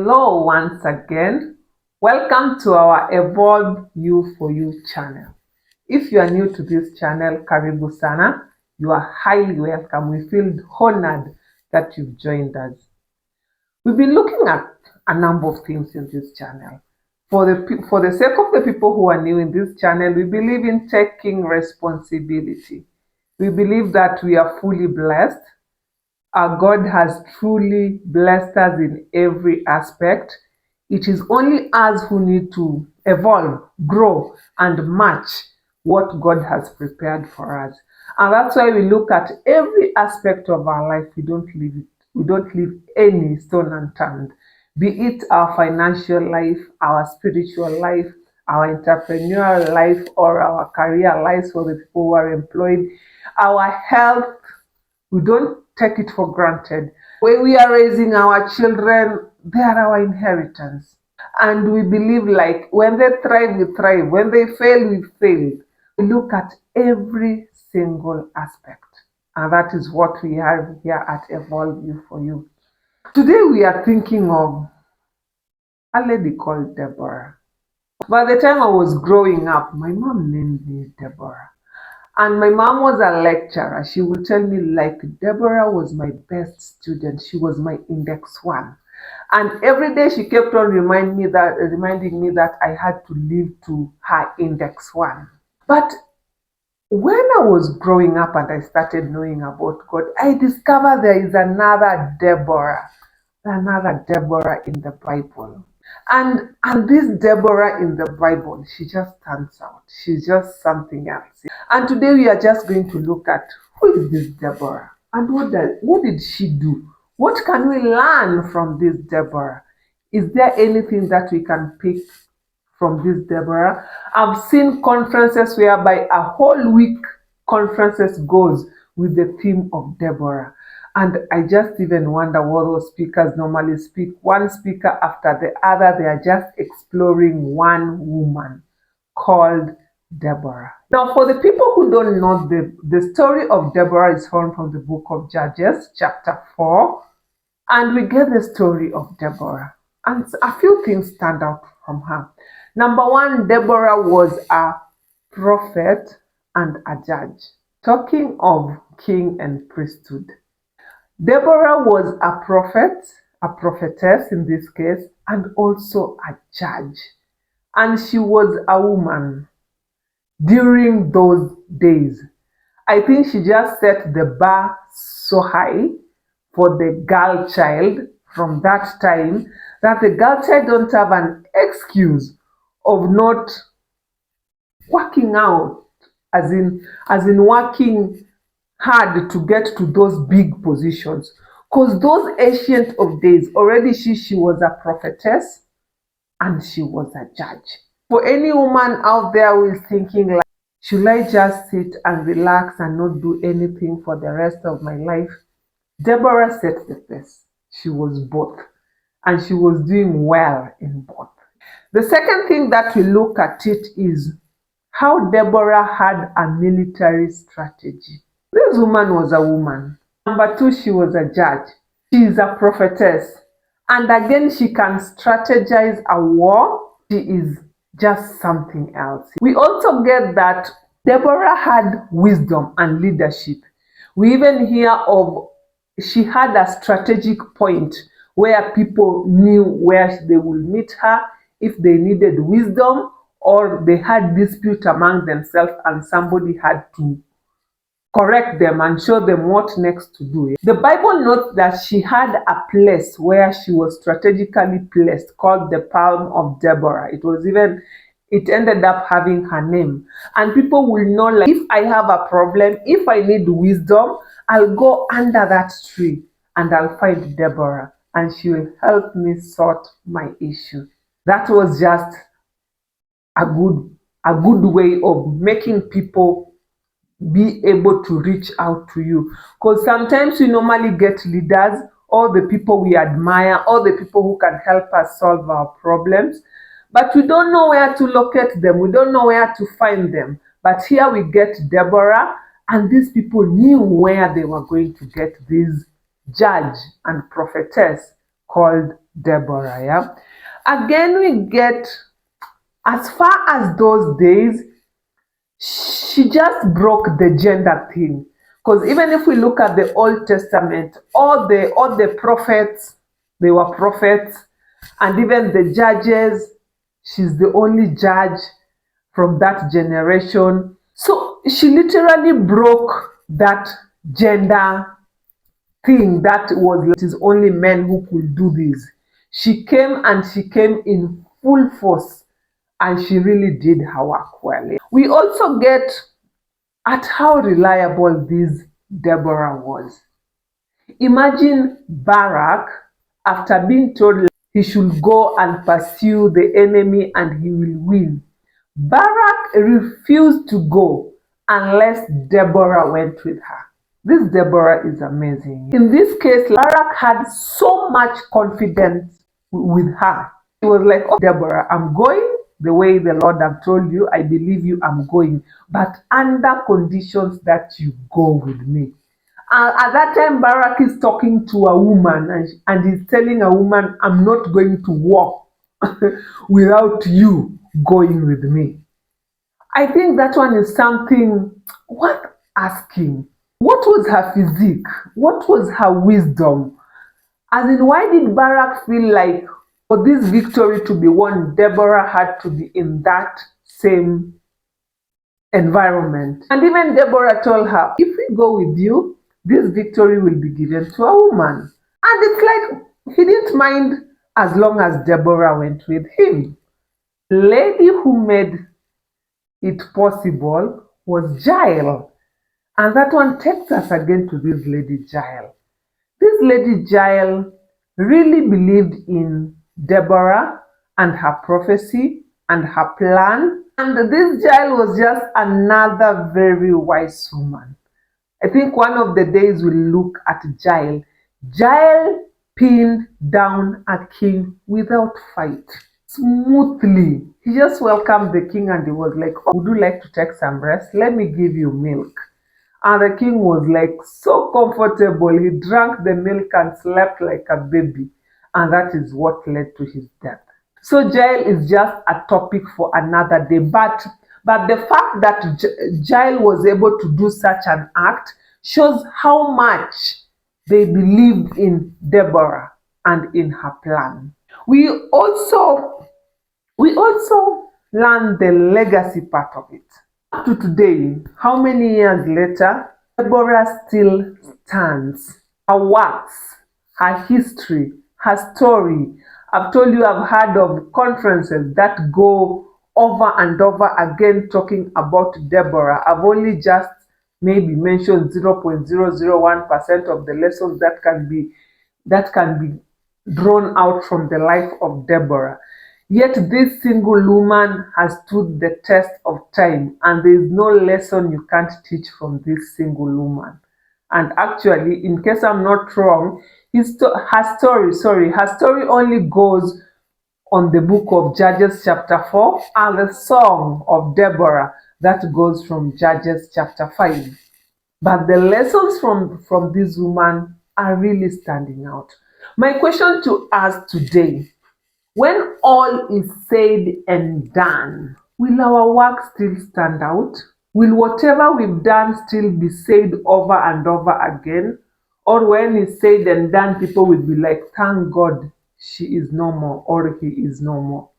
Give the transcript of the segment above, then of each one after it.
Hello once again. Welcome to our Evolve You for You channel. If you are new to this channel, karibu sana. You are highly welcome. We feel honored that you've joined us. We've been looking at a number of things in this channel. For the sake of the people who are new in this channel, we believe in taking responsibility. We believe that we are fully blessed. Our God has truly blessed us in every aspect. It is only us who need to evolve, grow, and match what God has prepared for us. And that's why we look at every aspect of our life. We don't leave any stone unturned. Be it our financial life, our spiritual life, our entrepreneurial life, or our career lives for the people who are employed, our health. We don't take it for granted. When we are raising our children, they are our inheritance. And we believe like when they thrive, we thrive. When they fail, we fail. We look at every single aspect. And that is what we have here at Evolve You for You. Today we are thinking of a lady called Deborah. By the time I was growing up, my mom named me Deborah. And my mom was a lecturer. She would tell me like Deborah was my best student. She was my index one. And every day she kept on reminding me that I had to live to her index one. But when I was growing up and I started knowing about God, I discovered there is another Deborah in the Bible. And this Deborah in the Bible, she just stands out. She's just something else. And today we are just going to look at who is this Deborah and what did she do? What can we learn from this Deborah? Is there anything that we can pick from this Deborah? I've seen conferences whereby a whole week conferences goes with the theme of Deborah. And I just even wonder what those speakers normally speak. One speaker after the other, they are just exploring one woman called Deborah. Now, for the people who don't know, the story of Deborah is found from the book of Judges, chapter 4. And we get the story of Deborah. And a few things stand out from her. Number one, Deborah was a prophet and a judge. Talking of king and priesthood. Deborah was a prophet, a prophetess in this case, and also a judge. And she was a woman during those days. I think she just set the bar so high for the girl child from that time that the girl child don't have an excuse of not working out, as in working hard to get to those big positions. Because those ancient of days, already she was a prophetess and she was a judge. For any woman out there who is thinking like, should I just sit and relax and not do anything for the rest of my life? Deborah set the pace. She was both. And she was doing well in both. The second thing that we look at it is how Deborah had a military strategy. This woman was a woman. Number two, she was a judge. She is a prophetess. And again, she can strategize a war. She is just something else. We also get that Deborah had wisdom and leadership. We even hear of she had a strategic point where people knew where they would meet her if they needed wisdom or they had dispute among themselves and somebody had to correct them and show them what next to do. The Bible notes that she had a place where she was strategically placed called the Palm of Deborah. It ended up having her name. And people will know, like, if I have a problem, if I need wisdom, I'll go under that tree and I'll find Deborah and she will help me sort my issue. That was just a good way of making people be able to reach out to you. Because sometimes we normally get leaders, or the people we admire, or the people who can help us solve our problems, but we don't know where to locate them. We don't know where to find them. But here we get Deborah, and these people knew where they were going to get this judge and prophetess called Deborah. Yeah. Again, we get as far as those days, she just broke the gender thing. Because even if we look at the Old Testament, all the prophets, they were prophets, and even the judges, she's the only judge from that generation. So she literally broke that gender thing that was it is only men who could do this. She came in full force, and she really did her work well. We also get at how reliable this Deborah was. Imagine Barak, after being told he should go and pursue the enemy and he will win. Barak refused to go unless Deborah went with her. This Deborah is amazing. In this case, Barak had so much confidence with her. He was like, oh, Deborah, I'm going the way the Lord have told you. I believe you, I'm going. But under conditions that you go with me. At that time, Barak is talking to a woman and he's telling a woman, I'm not going to walk without you going with me. I think that one is something worth asking. What was her physique? What was her wisdom? As in, why did Barak feel like for this victory to be won, Deborah had to be in that same environment? And even Deborah told her, if we go with you, this victory will be given to a woman. And it's like he didn't mind as long as Deborah went with him. The lady who made it possible was Jael. And that one takes us again to this lady Jael. This lady Jael really believed in Deborah and her prophecy and her plan. And this Jael was just another very wise woman. I think one of the days we'll look at Jael. Jael pinned down a king without fight. Smoothly. He just welcomed the king and he was like, oh, would you like to take some rest? Let me give you milk. And the king was like so comfortable. He drank the milk and slept like a baby. And that is what led to his death. So Jael is just a topic for another day. But the fact that Jael was able to do such an act shows how much they believed in Deborah and in her plan. We also learn the legacy part of it. Up to today, how many years later, Deborah still stands. Her works, her history, her story. I've told you I've heard of conferences that go over and over again talking about Deborah. I've only just maybe mentioned 0.001% of the lessons that can be drawn out from the life of Deborah. Yet this single woman has stood the test of time, and there is no lesson you can't teach from this single woman. And actually, in case I'm not wrong, her story only goes on the book of Judges chapter 4 and the song of Deborah that goes from Judges chapter 5. But the lessons from this woman are really standing out. My question to us today, when all is said and done, will our work still stand out? Will whatever we've done still be said over and over again? Or when it's said and done, people will be like, thank God she is no more or he is no more.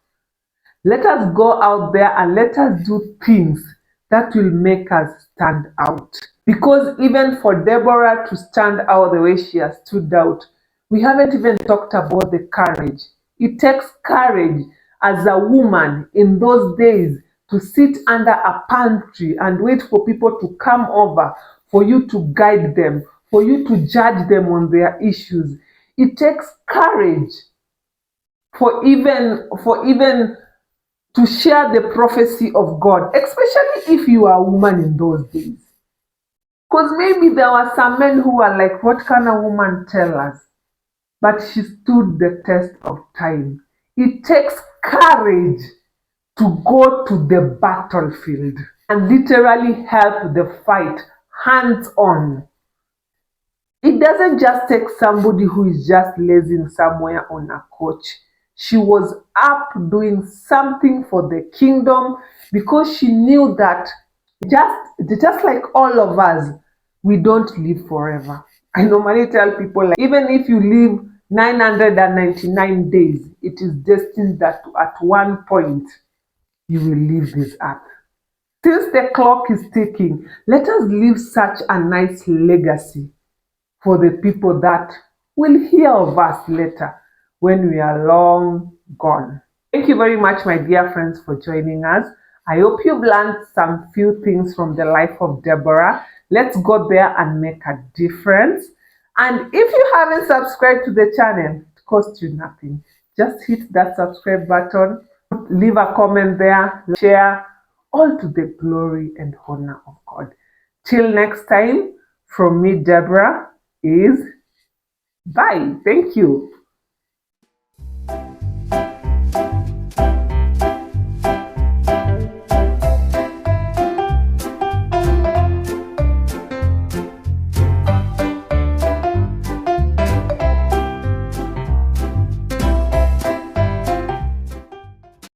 Let us go out there and let us do things that will make us stand out. Because even for Deborah to stand out the way she has stood out, we haven't even talked about the courage. It takes courage as a woman in those days to sit under a palm tree and wait for people to come over, for you to guide them, for you to judge them on their issues. It takes courage for even to share the prophecy of God, especially if you are a woman in those days. Because maybe there were some men who were like, what can a woman tell us? But she stood the test of time. It takes courage to go to the battlefield and literally help the fight hands on. It doesn't just take somebody who is just lazing somewhere on a couch. She was up doing something for the kingdom because she knew that just like all of us, we don't live forever. I normally tell people, like, even if you live 999 days, it is destined that at one point you will leave this earth. Since the clock is ticking, let us leave such a nice legacy for the people that will hear of us later when we are long gone. Thank you very much, my dear friends, for joining us. I hope you've learned some few things from the life of Deborah. Let's go there and make a difference. And if you haven't subscribed to the channel, it costs you nothing. Just hit that subscribe button, leave a comment there, share, all to the glory and honor of God. Till next time, from me, Deborah, is bye. Thank you.